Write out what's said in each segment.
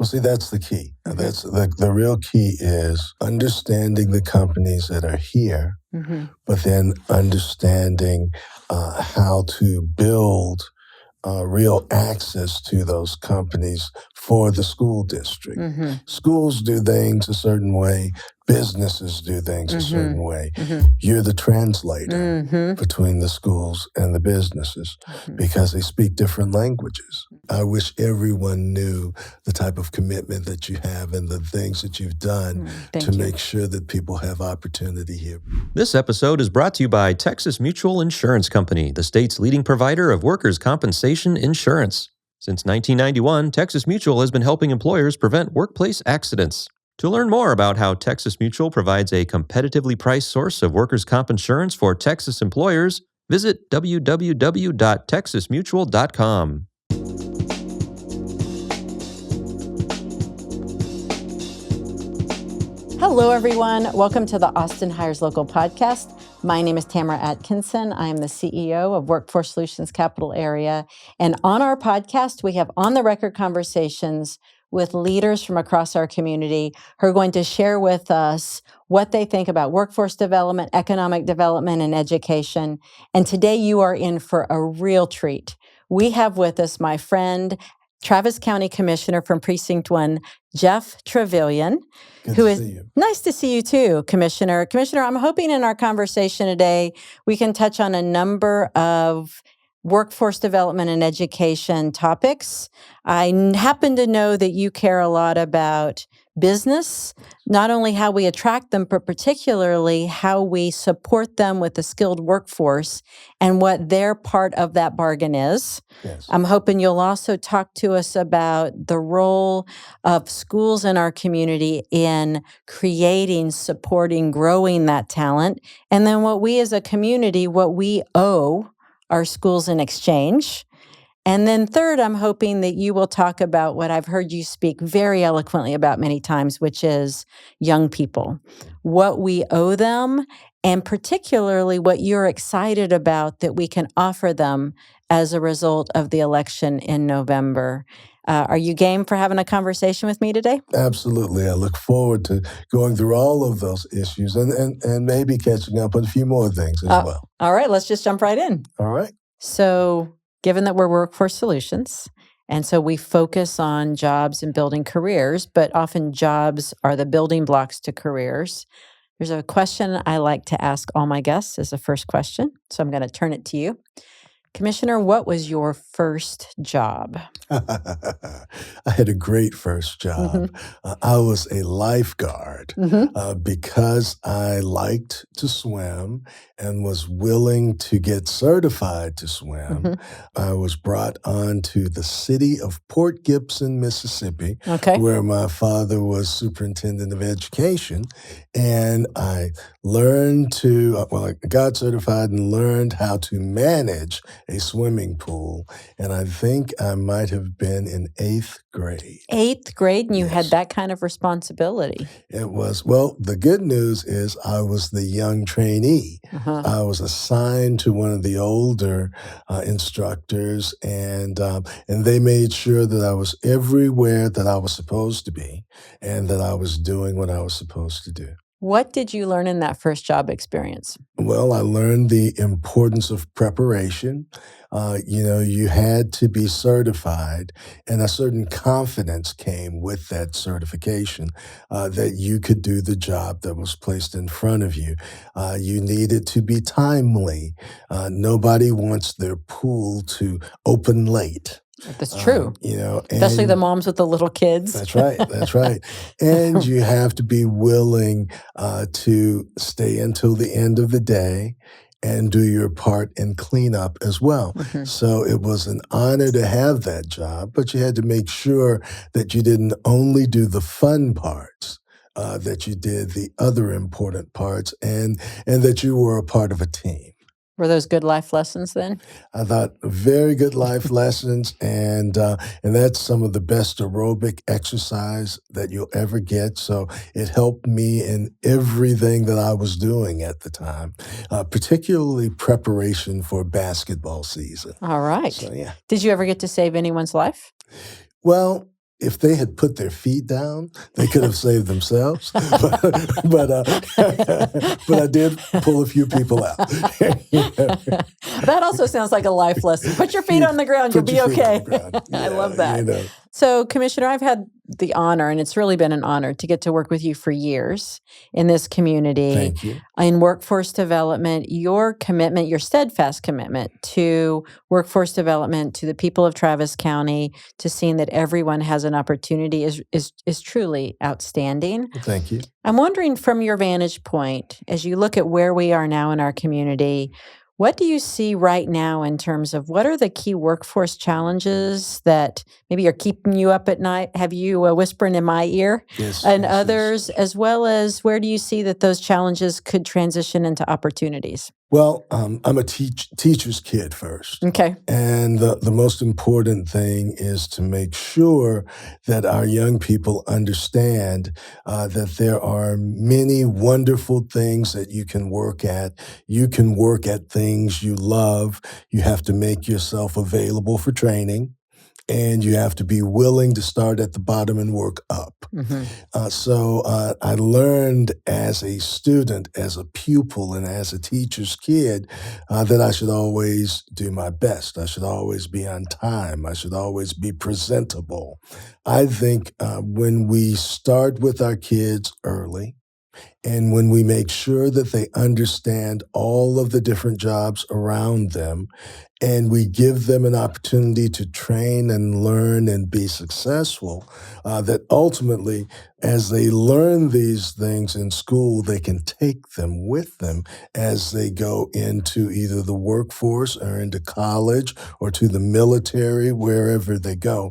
Well, see, that's the key. That's the real key is understanding the companies that are here, but then understanding how to build real access to those companies for the school district. Schools do things a certain way. Businesses do things a certain way. You're the translator between the schools and the businesses because they speak different languages. I wish everyone knew the type of commitment that you have and the things that you've done to make sure that people have opportunity here. This episode is brought to you by Texas Mutual Insurance Company, the state's leading provider of workers' compensation insurance. Since 1991, Texas Mutual has been helping employers prevent workplace accidents. To learn more about how Texas Mutual provides a competitively priced source of workers' comp insurance for Texas employers, visit www.texasmutual.com. Hello, everyone. Welcome to the Austin Hires Local podcast. My name is Tamara Atkinson. I am the CEO of Workforce Solutions Capital Area. And on our podcast, we have on-the-record conversations with leaders from across our community who are going to share with us what they think about workforce development, economic development, and education. And today you are in for a real treat. We have with us my friend, Travis County Commissioner from Precinct One, Jeff Travillion. Good to see you. Nice to see you too, Commissioner. Commissioner, I'm hoping in our conversation today we can touch on a number of workforce development and education topics. I happen to know that you care a lot about business, not only how we attract them, but particularly how we support them with a skilled workforce and what their part of that bargain is. Yes. I'm hoping you'll also talk to us about the role of schools in our community in creating, supporting, growing that talent, and then what we as a community, what we owe our schools in exchange. And then third, I'm hoping that you will talk about what I've heard you speak very eloquently about many times, which is young people, what we owe them, and particularly what you're excited about that we can offer them as a result of the election in November. Are you game for having a conversation with me today? Absolutely. I look forward to going through all of those issues and maybe catching up on a few more things as well. All right, let's just jump right in. All right. So given that we're Workforce Solutions, and so we focus on jobs and building careers, but often jobs are the building blocks to careers. There's a question I like to ask all my guests as a first question, so I'm going to turn it to you. Commissioner, what was your first job? I had a great first job. I was a lifeguard because I liked to swim and was willing to get certified to swim. I was brought on to the city of Port Gibson, Mississippi, where my father was superintendent of education. And I learned I got certified and learned how to manage a swimming pool. And I think I might have been in 8th grade. 8th grade, and you Yes. had that kind of responsibility. It was, well, the good news is I was the young trainee. I was assigned to one of the older instructors, and they made sure that I was everywhere that I was supposed to be and that I was doing what I was supposed to do. What did you learn in that first job experience? Well, I learned the importance of preparation. You had to be certified, and a certain confidence came with that certification that you could do the job that was placed in front of you. You needed to be timely. Nobody wants their pool to open late. That's true. Especially and the moms with the little kids. That's right. That's right. And you have to be willing to stay until the end of the day and do your part in cleanup as well. So it was an honor to have that job, but you had to make sure that you didn't only do the fun parts, that you did the other important parts, and that you were a part of a team. Were those good life lessons then? I thought very good life lessons, and that's some of the best aerobic exercise that you'll ever get. So it helped me in everything that I was doing at the time, particularly preparation for basketball season. All right. So, yeah. Did you ever get to save anyone's life? Well, if they had put their feet down, they could have saved themselves. But I did pull a few people out. That also sounds like a life lesson. Put your feet on the ground, you'll be okay. I love that. So, Commissioner, I've had the honor, and it's really been an honor to get to work with you for years in this community. Thank you. In workforce development, your commitment, your steadfast commitment to workforce development, to the people of Travis County, to seeing that everyone has an opportunity is truly outstanding. Thank you. I'm wondering, from your vantage point, as you look at where we are now in our community, what do you see right now in terms of what are the key workforce challenges that maybe are keeping you up at night? Have you whispering in my ear? Yes, and yes, others, yes. as well as where do you see that those challenges could transition into opportunities? Well, I'm a teacher's kid first. Okay. And the most important thing is to make sure that our young people understand that there are many wonderful things that you can work at. You can work at things you love. You have to make yourself available for training. And you have to be willing to start at the bottom and work up. So I learned as a student, as a pupil, and as a teacher's kid that I should always do my best. I should always be on time. I should always be presentable. I think when we start with our kids early, and when we make sure that they understand all of the different jobs around them, and we give them an opportunity to train and learn and be successful, that ultimately, as they learn these things in school, they can take them with them as they go into either the workforce or into college or to the military, wherever they go.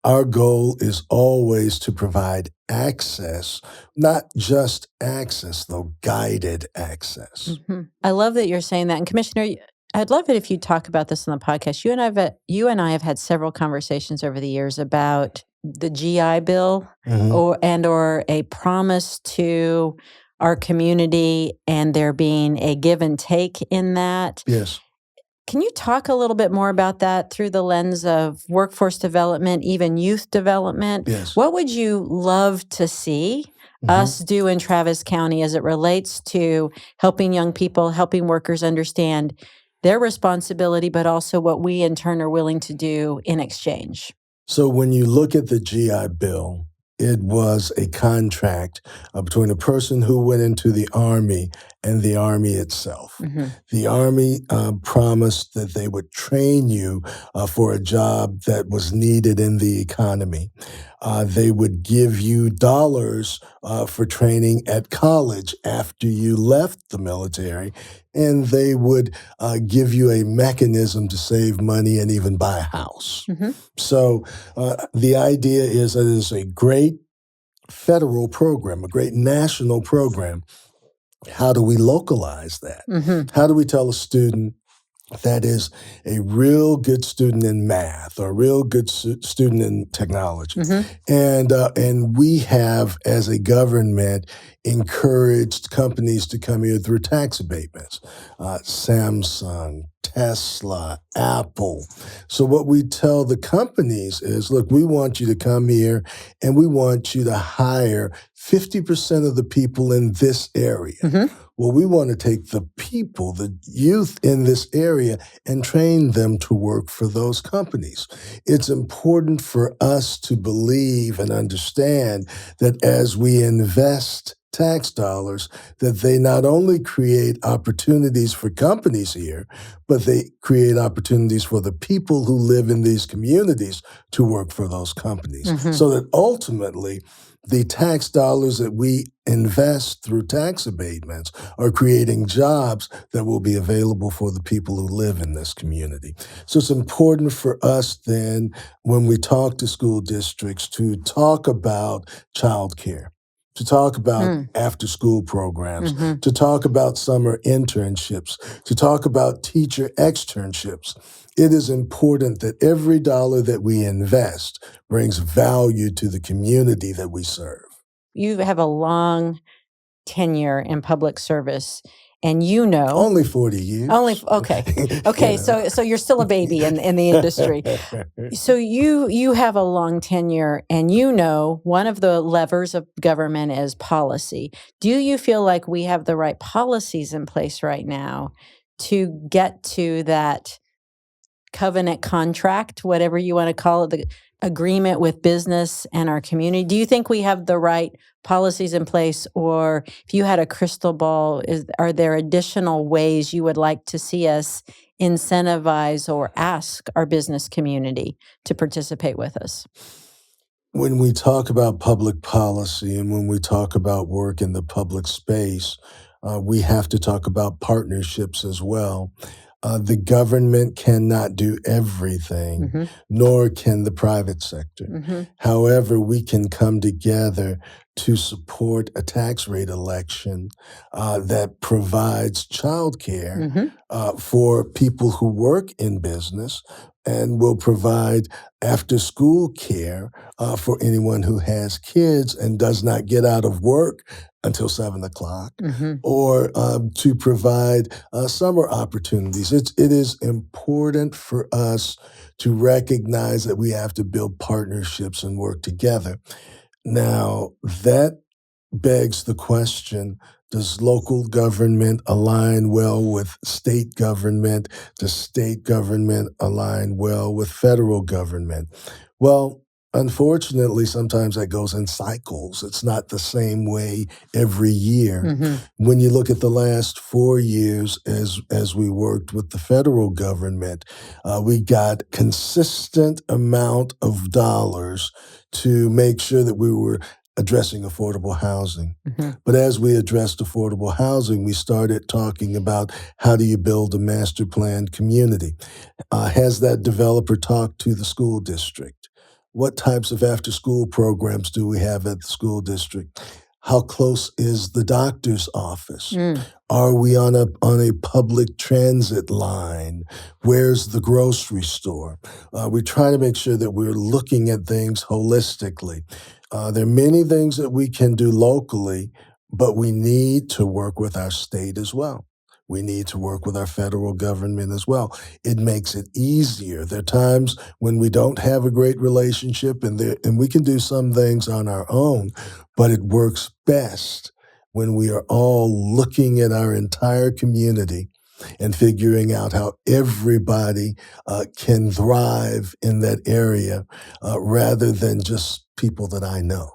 Our goal is always to provide access, not just access, though guided access. I love that you're saying that. And Commissioner, I'd love it if you talk about this on the podcast. You and I have had several conversations over the years about the GI Bill or a promise to our community and there being a give and take in that. Yes. Can you talk a little bit more about that through the lens of workforce development, even youth development? Yes. What would you love to see us do in Travis County as it relates to helping young people, helping workers understand their responsibility, but also what we in turn are willing to do in exchange? So when you look at the GI Bill, it was a contract between a person who went into the Army and the Army itself. The Army promised that they would train you for a job that was needed in the economy. They would give you dollars for training at college after you left the military, and they would give you a mechanism to save money and even buy a house. So the idea is that it is a great federal program, a great national program. How do we localize that? How do we tell a student that is a real good student in math or a real good student in technology? And we have, as a government, encouraged companies to come here through tax abatements. Samsung, Tesla, Apple. So what we tell the companies is, look, we want you to come here and we want you to hire 50% of the people in this area. Well, we want to take the people, the youth in this area, and train them to work for those companies. It's important for us to believe and understand that as we invest tax dollars, that they not only create opportunities for companies here, but they create opportunities for the people who live in these communities to work for those companies. So that ultimately, the tax dollars that we invest through tax abatements are creating jobs that will be available for the people who live in this community. So it's important for us then, when we talk to school districts, to talk about childcare, to talk about after-school programs, to talk about summer internships, to talk about teacher externships. It is important that every dollar that we invest brings value to the community that we serve. You have a long tenure in public service, and you know, Only 40 years. okay. So you're still a baby in the industry. So you have a long tenure, and you know one of the levers of government is policy. Do you feel like we have the right policies in place right now to get to that covenant contract, whatever you want to call it, the agreement with business and our community? Do you think we have the right policies in place, or if you had a crystal ball, are there additional ways you would like to see us incentivize or ask our business community to participate with us? When we talk about public policy and when we talk about work in the public space, we have to talk about partnerships as well. The government cannot do everything, nor can the private sector. However, we can come together to support a tax rate election that provides childcare for people who work in business and will provide after school care for anyone who has kids and does not get out of work until 7 o'clock, or to provide summer opportunities. It is important for us to recognize that we have to build partnerships and work together. Now, that begs the question, does local government align well with state government? Does state government align well with federal government? Well, unfortunately, sometimes that goes in cycles. It's not the same way every year. When you look at the last 4 years as we worked with the federal government, we got consistent amount of dollars to make sure that we were addressing affordable housing. But as we addressed affordable housing, we started talking about how do you build a master planned community? Has that developer talked to the school district? What types of after-school programs do we have at the school district? How close is the doctor's office? Are we on a public transit line? Where's the grocery store? We try to make sure that we're looking at things holistically. There are many things that we can do locally, but we need to work with our state as well. We need to work with our federal government as well. It makes it easier. There are times when we don't have a great relationship and we can do some things on our own, but it works best when we are all looking at our entire community and figuring out how everybody can thrive in that area rather than just people that I know.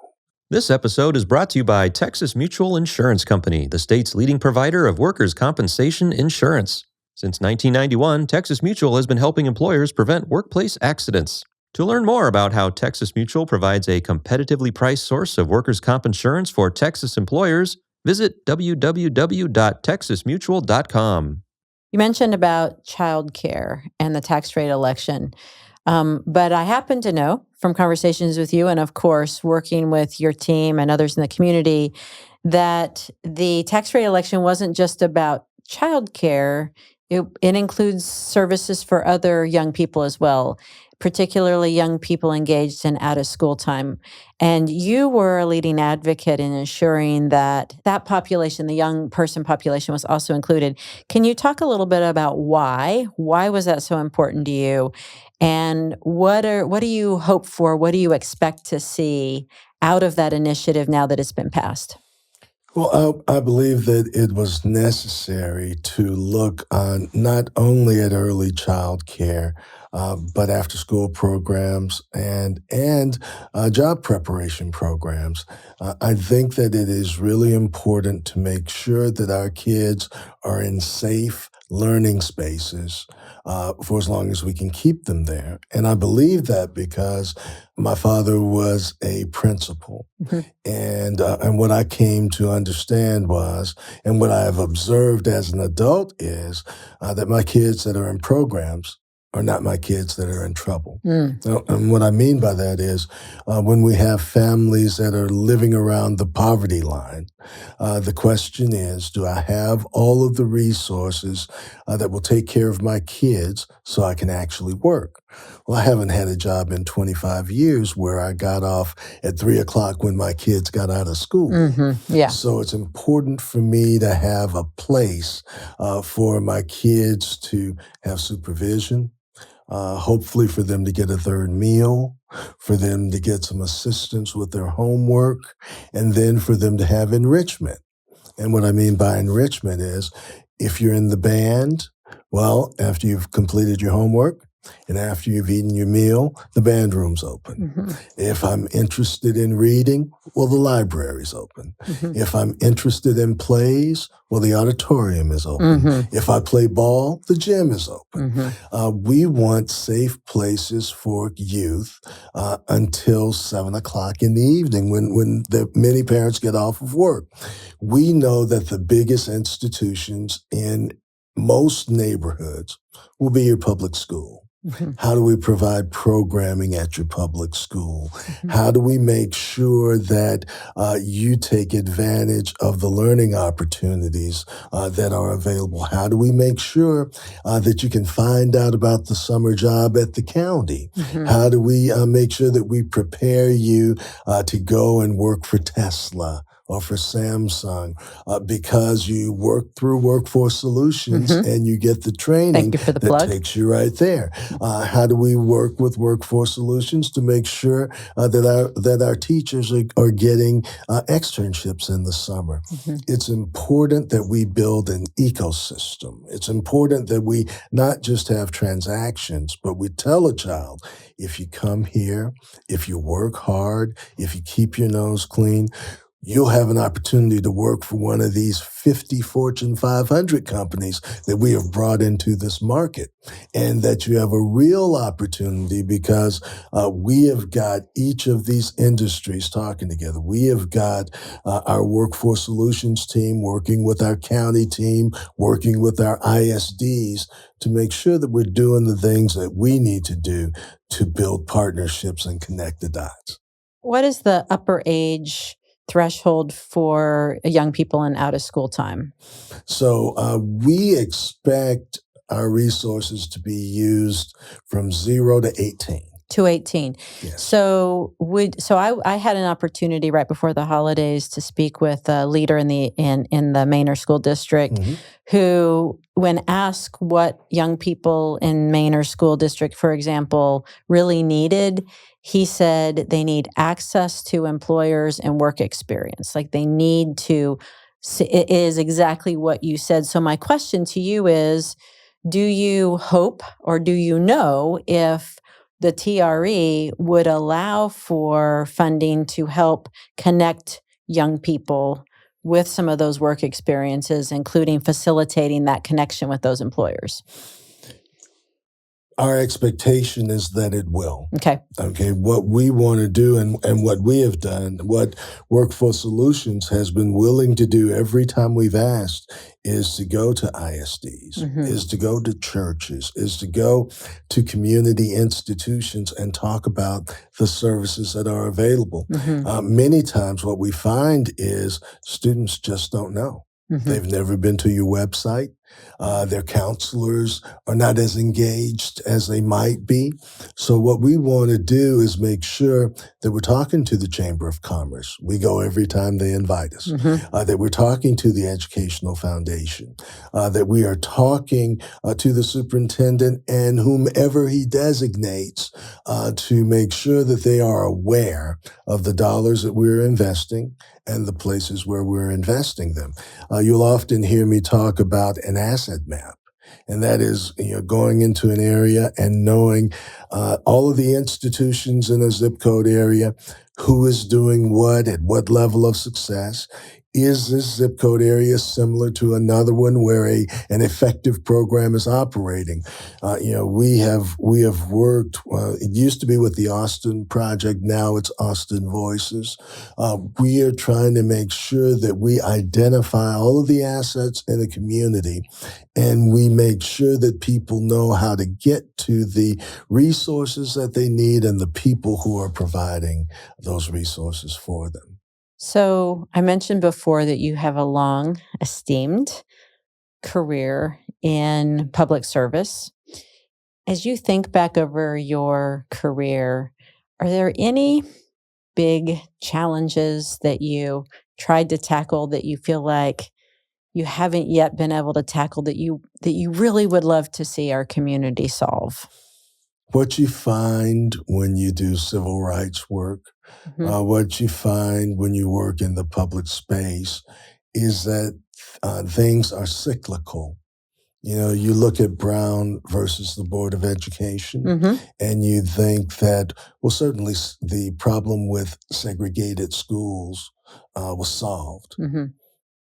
This episode is brought to you by Texas Mutual Insurance Company, the state's leading provider of workers' compensation insurance. Since 1991, Texas Mutual has been helping employers prevent workplace accidents. To learn more about how Texas Mutual provides a competitively priced source of workers' comp insurance for Texas employers, visit www.texasmutual.com. You mentioned about childcare and the tax rate election. But I happen to know from conversations with you and, of course, working with your team and others in the community that the tax rate election wasn't just about childcare. It includes services for other young people as well, particularly young people engaged in out-of-school time. And you were a leading advocate in ensuring that that population, the young person population, was also included. Can you talk a little bit about why? Why was that so important to you? And what do you hope for? What do you expect to see out of that initiative now that it's been passed? Well, I believe that it was necessary to look on not only at early child care, but after school programs and job preparation programs. I think that it is really important to make sure that our kids are in safe learning spaces for as long as we can keep them there. And I believe that because my father was a principal. And what I came to understand was, and what I have observed as an adult is that my kids that are in programs are not my kids that are in trouble. And what I mean by that is when we have families that are living around the poverty line, the question is, do I have all of the resources that will take care of my kids so I can actually work? Well, I haven't had a job in 25 years where I got off at 3 o'clock when my kids got out of school. Yeah. So it's important for me to have a place for my kids to have supervision, hopefully for them to get a third meal, for them to get some assistance with their homework, and then for them to have enrichment. And what I mean by enrichment is if you're in the band, well, after you've completed your homework and after you've eaten your meal, the band room's open. If I'm interested in reading, well, the library's open. If I'm interested in plays, well, the auditorium is open. If I play ball, the gym is open. We want safe places for youth until 7 o'clock in the evening when many parents get off of work. We know that the biggest institutions in most neighborhoods will be your public school. How do we provide programming at your public school? How do we make sure that you take advantage of the learning opportunities that are available? How do we make sure that you can find out about the summer job at the county? How do we make sure that we prepare you to go and work for Tesla or for Samsung because you work through Workforce Solutions and you get the training Thank you for the that plug. takes you right there. How do we work with Workforce Solutions to make sure that our teachers are getting externships in the summer? It's important that we build an ecosystem. It's important that we not just have transactions, but we tell a child, if you come here, if you work hard, if you keep your nose clean, you'll have an opportunity to work for one of these 50 Fortune 500 companies that we have brought into this market, and that you have a real opportunity because we have got each of these industries talking together. We have got our Workforce Solutions team working with our county team, working with our ISDs to make sure that we're doing the things that we need to do to build partnerships and connect the dots. What is the upper age threshold for young people in out of school time? So we expect our resources to be used from 0 to 18. To 18. Yes. So I had an opportunity right before the holidays to speak with a leader in the Manor School District who, when asked what young people in Manor School District, for example, really needed, he said they need access to employers and work experience. Like they need to, it is exactly what you said. So my question to you is, do you hope or do you know if the TRE would allow for funding to help connect young people with some of those work experiences, including facilitating that connection with those employers? Our expectation is that it will. Okay. What we want to do and what we have done, what Workforce Solutions has been willing to do every time we've asked is to go to ISDs, is to go to churches, is to go to community institutions and talk about the services that are available. Many times what we find is students just don't know. They've never been to your website. Their counselors are not as engaged as they might be. So what we want to do is make sure that we're talking to the Chamber of Commerce. We go every time they invite us. That we're talking to the Educational Foundation. That we are talking to the superintendent and whomever he designates to make sure that they are aware of the dollars that we're investing and the places where we're investing them. You'll often hear me talk about an asset map. And that is, going into an area and knowing all of the institutions in a zip code area, who is doing what at what level of success. Is this zip code area similar to another one where an effective program is operating? We have worked. It used to be with the Austin Project. Now it's Austin Voices. We are trying to make sure that we identify all of the assets in the community, and we make sure that people know how to get to the resources that they need and the people who are providing those resources for them. So I mentioned before that you have a long, esteemed career in public service. As you think back over your career, are there any big challenges that you tried to tackle that you feel like you haven't yet been able to tackle that you really would love to see our community solve? What you find when you do civil rights work, what you find when you work in the public space is that things are cyclical. You look at Brown versus the Board of Education, and you think that, well, certainly the problem with segregated schools was solved.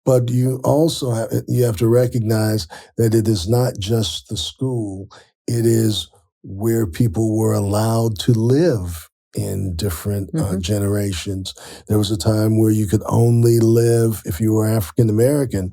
But you also have to recognize that it is not just the school, it is where people were allowed to live in different generations. There was a time where you could only live, if you were African American,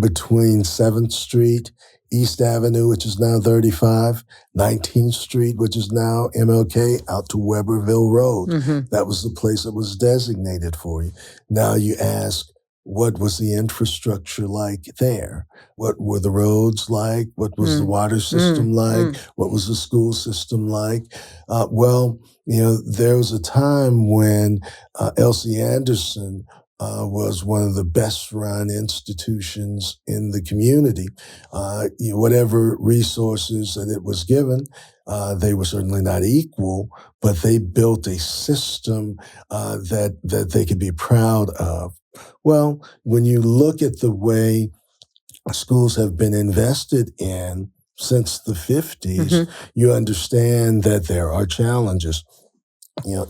between 7th Street, East Avenue, which is now 35, 19th Street, which is now MLK, out to Weberville Road. That was the place that was designated for you. Now you ask, what was the infrastructure like there? What were the roads like? What was the water system like? What was the school system like? There was a time when Elsie Anderson was one of the best run institutions in the community. Whatever resources that it was given, they were certainly not equal, but they built a system that they could be proud of. Well, when you look at the way schools have been invested in since the 50s, you understand that there are challenges.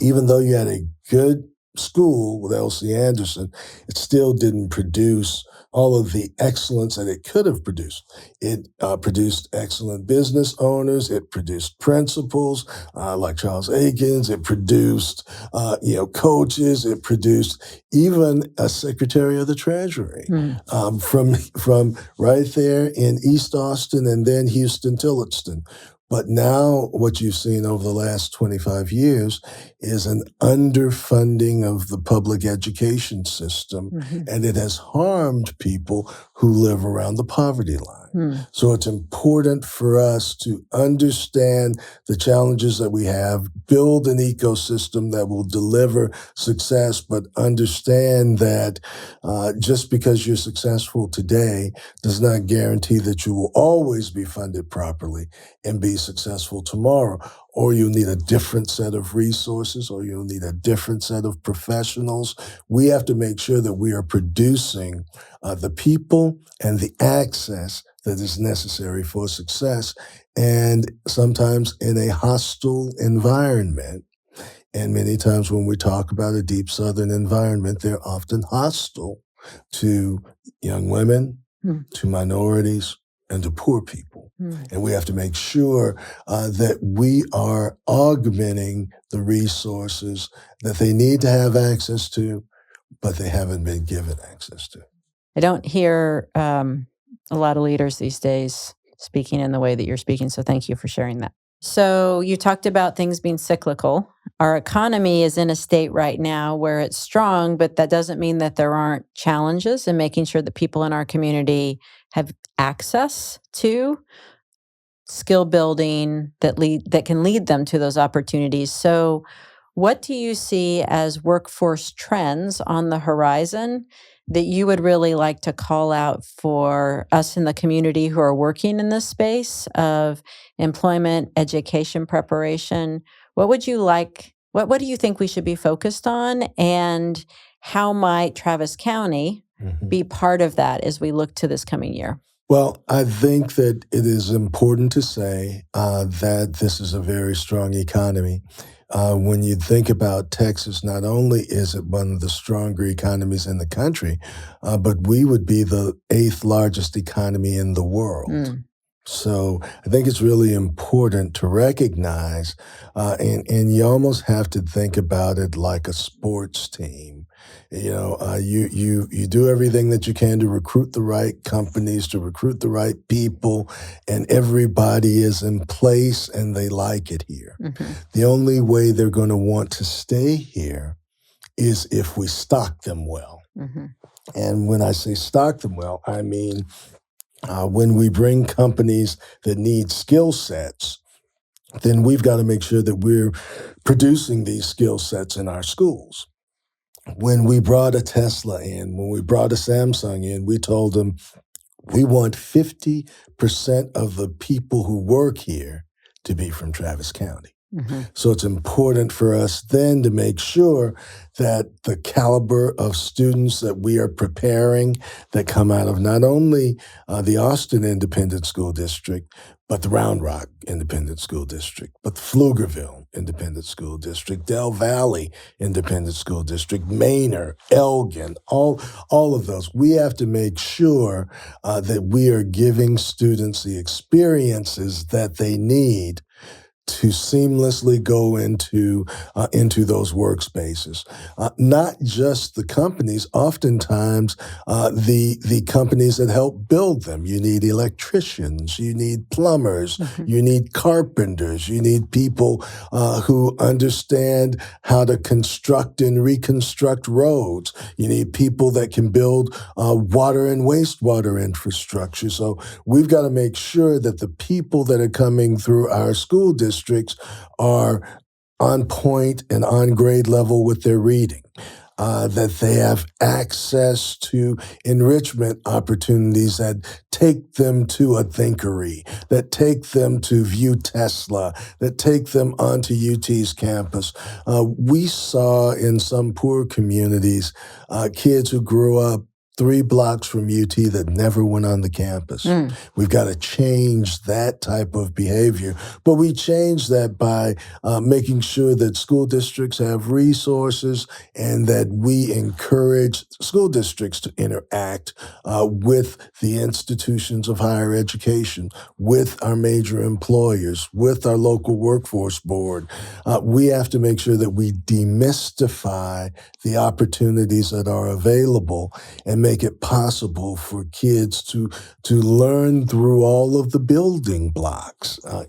Even though you had a good school with Elsie Anderson, it still didn't produce all of the excellence that it could have produced. It produced excellent business owners. It produced principals like Charles Aikens. It produced, coaches. It produced even a Secretary of the Treasury from right there in East Austin and then Houston Tillotson. But now what you've seen over the last 25 years is an underfunding of the public education system, and it has harmed people who live around the poverty line. So it's important for us to understand the challenges that we have, build an ecosystem that will deliver success, but understand that just because you're successful today does not guarantee that you will always be funded properly and be successful tomorrow, or you'll need a different set of resources, or you'll need a different set of professionals. We have to make sure that we are producing the people and the access that is necessary for success, and sometimes in a hostile environment. And many times when we talk about a deep Southern environment, they're often hostile to young women, to minorities, and to poor people. And we have to make sure that we are augmenting the resources that they need to have access to, but they haven't been given access to. I don't hear a lot of leaders these days speaking in the way that you're speaking, so thank you for sharing that. So you talked about things being cyclical. Our economy is in a state right now where it's strong, but that doesn't mean that there aren't challenges in making sure that people in our community have access to skill building that can lead them to those opportunities. So what do you see as workforce trends on the horizon that you would really like to call out for us in the community who are working in this space of employment, education preparation? What would you like? What do you think we should be focused on? And how might Travis County be part of that as we look to this coming year? Well, I think that it is important to say that this is a very strong economy. when you think about Texas, not only is it one of the stronger economies in the country, but we would be the 8th largest economy in the world. So I think it's really important to recognize, and you almost have to think about it like a sports team. You do everything that you can to recruit the right companies, to recruit the right people, and everybody is in place and they like it here. The only way they're going to want to stay here is if we stock them well. And when I say stock them well, I mean when we bring companies that need skill sets, then we've got to make sure that we're producing these skill sets in our schools. When we brought a Tesla in, when we brought a Samsung in, we told them we want 50% of the people who work here to be from Travis County. So it's important for us then to make sure that the caliber of students that we are preparing that come out of not only the Austin Independent School District, but the Round Rock Independent School District, but the Pflugerville Independent School District, Del Valley Independent School District, Manor, Elgin, all of those. We have to make sure that we are giving students the experiences that they need to seamlessly go into those workspaces. Not just the companies, oftentimes the companies that help build them. You need electricians, you need plumbers, you need carpenters, you need people who understand how to construct and reconstruct roads. You need people that can build water and wastewater infrastructure. So we've got to make sure that the people that are coming through our school districts are on point and on grade level with their reading, that they have access to enrichment opportunities that take them to a Thinkery, that take them to view Tesla, that take them onto UT's campus. We saw in some poor communities kids who grew up 3 blocks from UT that never went on the campus. We've got to change that type of behavior. But we change that by making sure that school districts have resources and that we encourage school districts to interact with the institutions of higher education, with our major employers, with our local workforce board. We have to make sure that we demystify the opportunities that are available and make it possible for kids to learn through all of the building blocks. I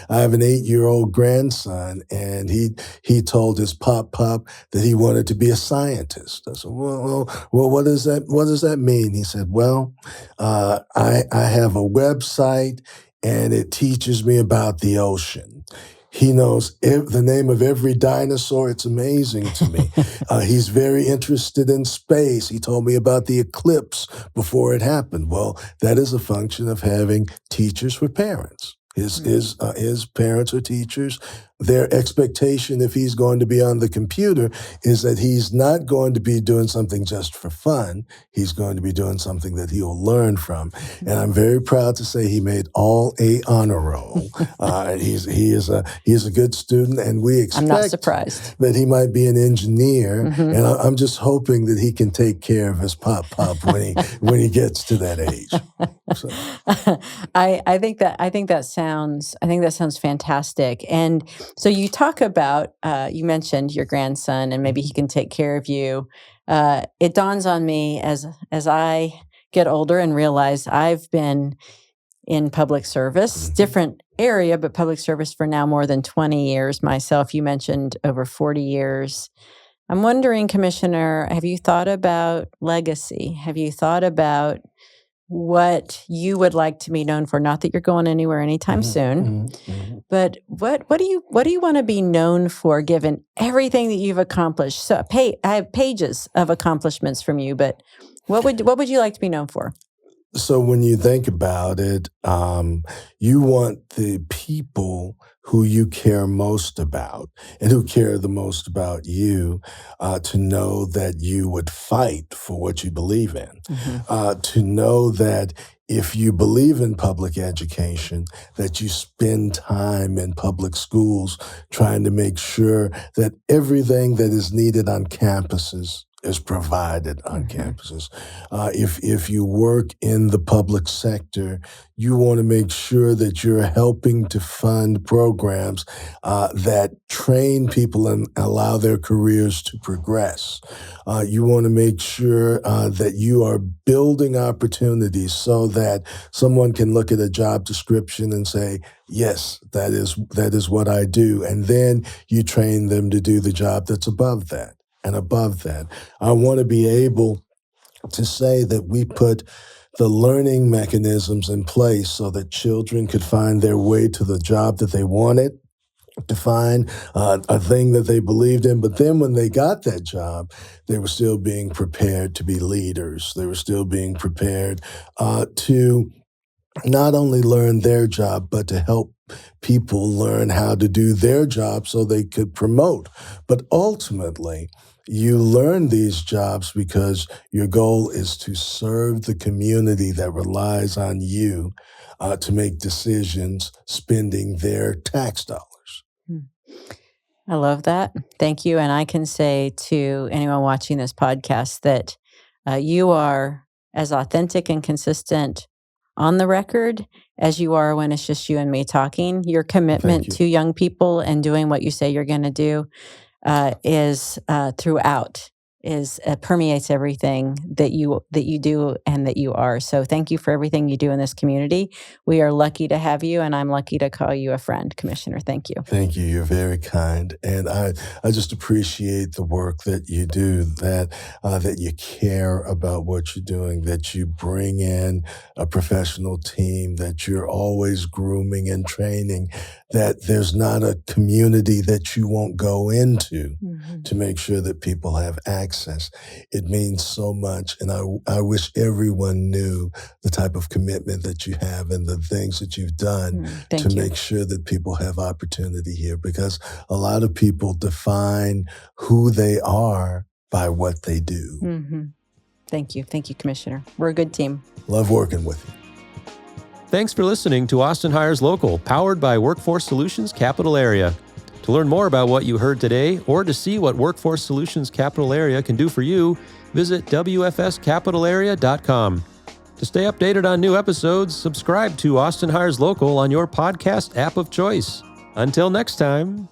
have an 8-year-old grandson, and he told his pop that he wanted to be a scientist. I said, well, what does that mean? He said, well, I have a website, and it teaches me about the ocean. He knows the name of every dinosaur. It's amazing to me. He's very interested in space. He told me about the eclipse before it happened. Well, that is a function of having teachers for parents. His parents are teachers. Their expectation, if he's going to be on the computer, is that he's not going to be doing something just for fun. He's going to be doing something that he'll learn from. And I'm very proud to say he made all A honor roll. He is a good student, and we expect I'm not surprised that he might be an engineer. And I'm just hoping that he can take care of his pop when he gets to that age. So. I think that sounds fantastic. And so you talk about you mentioned your grandson, and maybe he can take care of you. It dawns on me as I get older and realize I've been in public service, different area, but public service for now more than 20 years myself. You mentioned over 40 years. I'm wondering, Commissioner, have you thought about legacy? Have you thought about what you would like to be known for? Not that you're going anywhere anytime soon, but what do you want to be known for, given everything that you've accomplished? So I have pages of accomplishments from you, but what would you like to be known for? So when you think about it, you want the people who you care most about and who care the most about you to know that you would fight for what you believe in, to know that if you believe in public education, that you spend time in public schools trying to make sure that everything that is needed on campuses is provided on campuses. If you work in the public sector, you want to make sure that you're helping to fund programs that train people and allow their careers to progress. You want to make sure that you are building opportunities so that someone can look at a job description and say, yes, that is what I do. And then you train them to do the job that's above that and above that. I want to be able to say that we put the learning mechanisms in place so that children could find their way to the job that they wanted, to find a thing that they believed in. But then when they got that job, they were still being prepared to be leaders. They were still being prepared to not only learn their job, but to help people learn how to do their job so they could promote. But ultimately, you learn these jobs because your goal is to serve the community that relies on you to make decisions spending their tax dollars. I love that. Thank you. And I can say to anyone watching this podcast that you are as authentic and consistent on the record as you are when it's just you and me talking. Your commitment to young people and doing what you say you're going to do is throughout, permeates everything that you do and that you are. So thank you for everything you do in this community. We are lucky to have you, and I'm lucky to call you a friend, Commissioner. Thank you. Thank you. You're very kind, and I just appreciate the work that you do. That you care about what you're doing. That you bring in a professional team. That you're always grooming and training. That there's not a community that you won't go into to make sure that people have access. It means so much, and I wish everyone knew the type of commitment that you have and the things that you've done to make sure that people have opportunity here, because a lot of people define who they are by what they do. Thank you. Thank you, Commissioner. We're a good team. Love working with you. Thanks for listening to Austin Hires Local, powered by Workforce Solutions Capital Area. To learn more about what you heard today, or to see what Workforce Solutions Capital Area can do for you, visit WFSCapitalArea.com. To stay updated on new episodes, subscribe to Austin Hires Local on your podcast app of choice. Until next time.